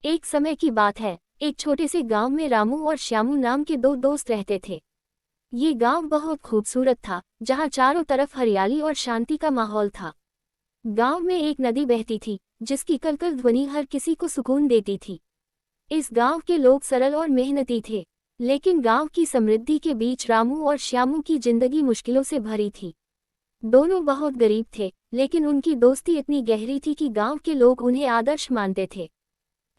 एक समय की बात है, एक छोटे से गांव में रामू और श्यामू नाम के दो दोस्त रहते थे। ये गांव बहुत खूबसूरत था, जहां चारों तरफ हरियाली और शांति का माहौल था। गांव में एक नदी बहती थी, जिसकी कलकल ध्वनि हर किसी को सुकून देती थी। इस गांव के लोग सरल और मेहनती थे, लेकिन गांव की समृद्धि के बीच रामू और श्यामू की जिंदगी मुश्किलों से भरी थी। दोनों बहुत गरीब थे, लेकिन उनकी दोस्ती इतनी गहरी थी कि गांव के लोग उन्हें आदर्श मानते थे।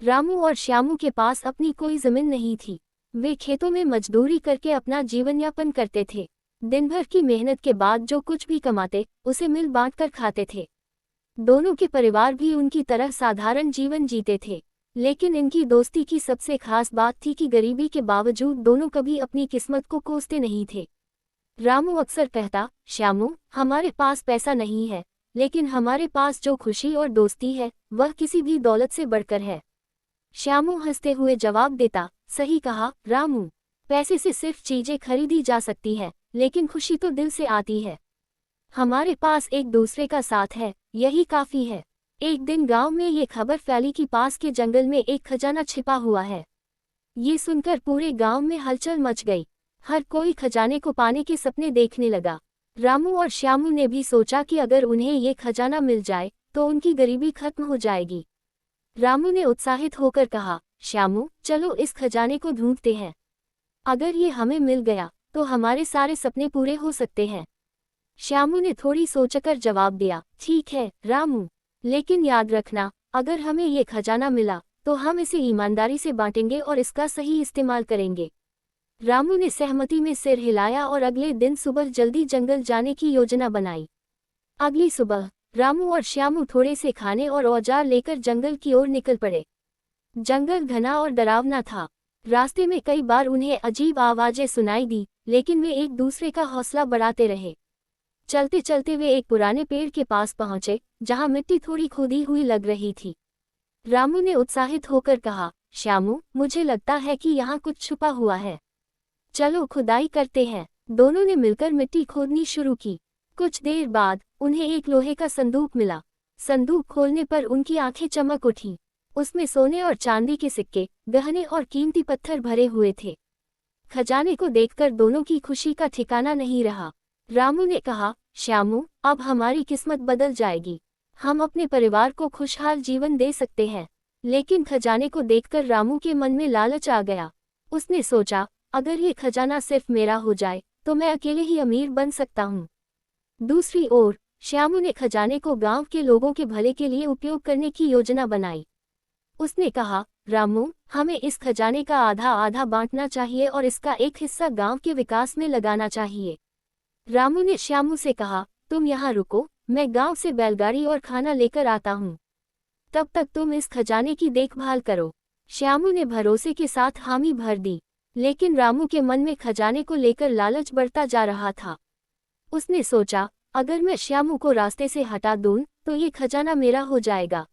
रामू और श्यामू के पास अपनी कोई जमीन नहीं थी। वे खेतों में मजदूरी करके अपना जीवन यापन करते थे। दिन भर की मेहनत के बाद जो कुछ भी कमाते, उसे मिल बांटकर खाते थे। दोनों के परिवार भी उनकी तरह साधारण जीवन जीते थे, लेकिन इनकी दोस्ती की सबसे खास बात थी कि गरीबी के बावजूद दोनों कभी अपनी किस्मत को कोसते नहीं थे। रामू अक्सर कहता, श्यामू, हमारे पास पैसा नहीं है, लेकिन हमारे पास जो खुशी और दोस्ती है, वह किसी भी दौलत से बढ़कर है। श्यामू हंसते हुए जवाब देता, सही कहा रामू, पैसे से सिर्फ चीजें खरीदी जा सकती है, लेकिन खुशी तो दिल से आती है। हमारे पास एक दूसरे का साथ है, यही काफी है। एक दिन गांव में ये खबर फैली कि पास के जंगल में एक खजाना छिपा हुआ है। ये सुनकर पूरे गांव में हलचल मच गई। हर कोई खजाने को पाने के सपने देखने लगा। रामू और श्यामू ने भी सोचा कि अगर उन्हें ये खजाना मिल जाए तो उनकी गरीबी खत्म हो जाएगी। रामू ने उत्साहित होकर कहा, श्यामू, चलो इस खजाने को ढूंढते हैं। अगर ये हमें मिल गया तो हमारे सारे सपने पूरे हो सकते हैं। श्यामू ने थोड़ी सोचकर जवाब दिया, ठीक है रामू, लेकिन याद रखना, अगर हमें ये खजाना मिला तो हम इसे ईमानदारी से बांटेंगे और इसका सही इस्तेमाल करेंगे। रामू ने सहमति में सिर हिलाया और अगले दिन सुबह जल्दी जंगल जाने की योजना बनाई। अगली सुबह रामू और श्यामू थोड़े से खाने और औजार लेकर जंगल की ओर निकल पड़े। जंगल घना और डरावना था। रास्ते में कई बार उन्हें अजीब आवाजें सुनाई दी, लेकिन वे एक दूसरे का हौसला बढ़ाते रहे। चलते चलते वे एक पुराने पेड़ के पास पहुंचे, जहां मिट्टी थोड़ी खोदी हुई लग रही थी। रामू ने उत्साहित होकर कहा, श्यामू, मुझे लगता है कि यहाँ कुछ छुपा हुआ है। चलो खुदाई करते हैं। दोनों ने मिलकर मिट्टी खोदनी शुरू की। कुछ देर बाद उन्हें एक लोहे का संदूक मिला। संदूक खोलने पर उनकी आंखें चमक उठीं। उसमें सोने और चांदी के सिक्के, गहने और कीमती पत्थर भरे हुए थे। खजाने को देखकर दोनों की खुशी का ठिकाना नहीं रहा। रामू ने कहा, श्यामू, अब हमारी किस्मत बदल जाएगी। हम अपने परिवार को खुशहाल जीवन दे सकते हैं। लेकिन खजाने को देखकर रामू के मन में लालच आ गया। उसने सोचा, अगर ये खजाना सिर्फ मेरा हो जाए तो मैं अकेले ही अमीर बन सकता हूँ। दूसरी ओर श्यामू ने खजाने को गांव के लोगों के भले के लिए उपयोग करने की योजना बनाई। उसने कहा, रामू, हमें इस खजाने का आधा आधा बांटना चाहिए और इसका एक हिस्सा गांव के विकास में लगाना चाहिए। रामू ने श्यामू से कहा, तुम यहाँ रुको, मैं गांव से बैलगाड़ी और खाना लेकर आता हूँ। तब तक तुम इस खजाने की देखभाल करो। श्यामू ने भरोसे के साथ हामी भर दी, लेकिन रामू के मन में खजाने को लेकर लालच बढ़ता जा रहा था। उसने सोचा, अगर मैं श्यामू को रास्ते से हटा दूं तो ये खजाना मेरा हो जाएगा।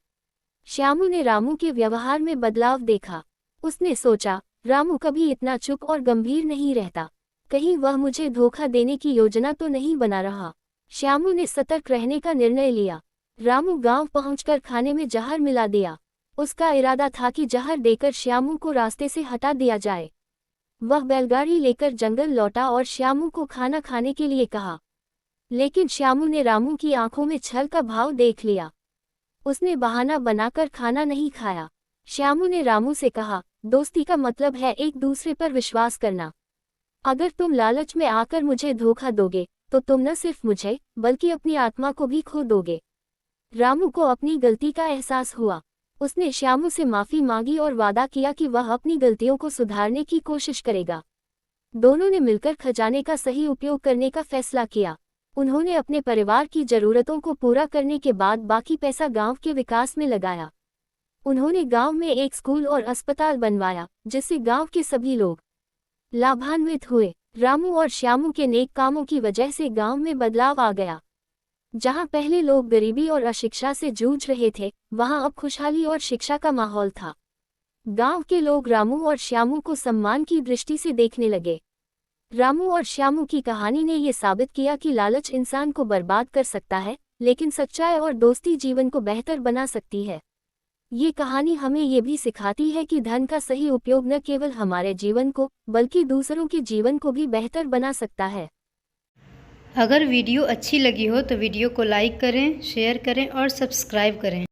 श्यामू ने रामू के व्यवहार में बदलाव देखा। उसने सोचा, रामू कभी इतना चुप और गंभीर नहीं रहता। कहीं वह मुझे धोखा देने की योजना तो नहीं बना रहा। श्यामू ने सतर्क रहने का निर्णय लिया। रामू गांव पहुंचकर खाने में जहर मिला दिया। उसका इरादा था कि जहर देकर श्यामू को रास्ते से हटा दिया जाए। वह बैलगाड़ी लेकर जंगल लौटा और श्यामू को खाना खाने के लिए कहा, लेकिन श्यामू ने रामू की आंखों में छल का भाव देख लिया। उसने बहाना बनाकर खाना नहीं खाया। श्यामू ने रामू से कहा, दोस्ती का मतलब है एक दूसरे पर विश्वास करना। अगर तुम लालच में आकर मुझे धोखा दोगे तो तुम न सिर्फ मुझे बल्कि अपनी आत्मा को भी खो दोगे। रामू को अपनी गलती का एहसास हुआ। उसने श्यामू से माफी मांगी और वादा किया कि वह अपनी गलतियों को सुधारने की कोशिश करेगा। दोनों ने मिलकर खजाने का सही उपयोग करने का फैसला किया। उन्होंने अपने परिवार की जरूरतों को पूरा करने के बाद बाकी पैसा गांव के विकास में लगाया। उन्होंने गांव में एक स्कूल और अस्पताल बनवाया, जिससे गांव के सभी लोग लाभान्वित हुए। रामू और श्यामू के नेक कामों की वजह से गांव में बदलाव आ गया। जहां पहले लोग गरीबी और अशिक्षा से जूझ रहे थे, वहां अब खुशहाली और शिक्षा का माहौल था। गांव के लोग रामू और श्यामू को सम्मान की दृष्टि से देखने लगे। रामू और श्यामू की कहानी ने ये साबित किया कि लालच इंसान को बर्बाद कर सकता है, लेकिन सच्चाई और दोस्ती जीवन को बेहतर बना सकती है। ये कहानी हमें ये भी सिखाती है कि धन का सही उपयोग न केवल हमारे जीवन को बल्कि दूसरों के जीवन को भी बेहतर बना सकता है। अगर वीडियो अच्छी लगी हो तो वीडियो को लाइक करें, शेयर करें और सब्सक्राइब करें।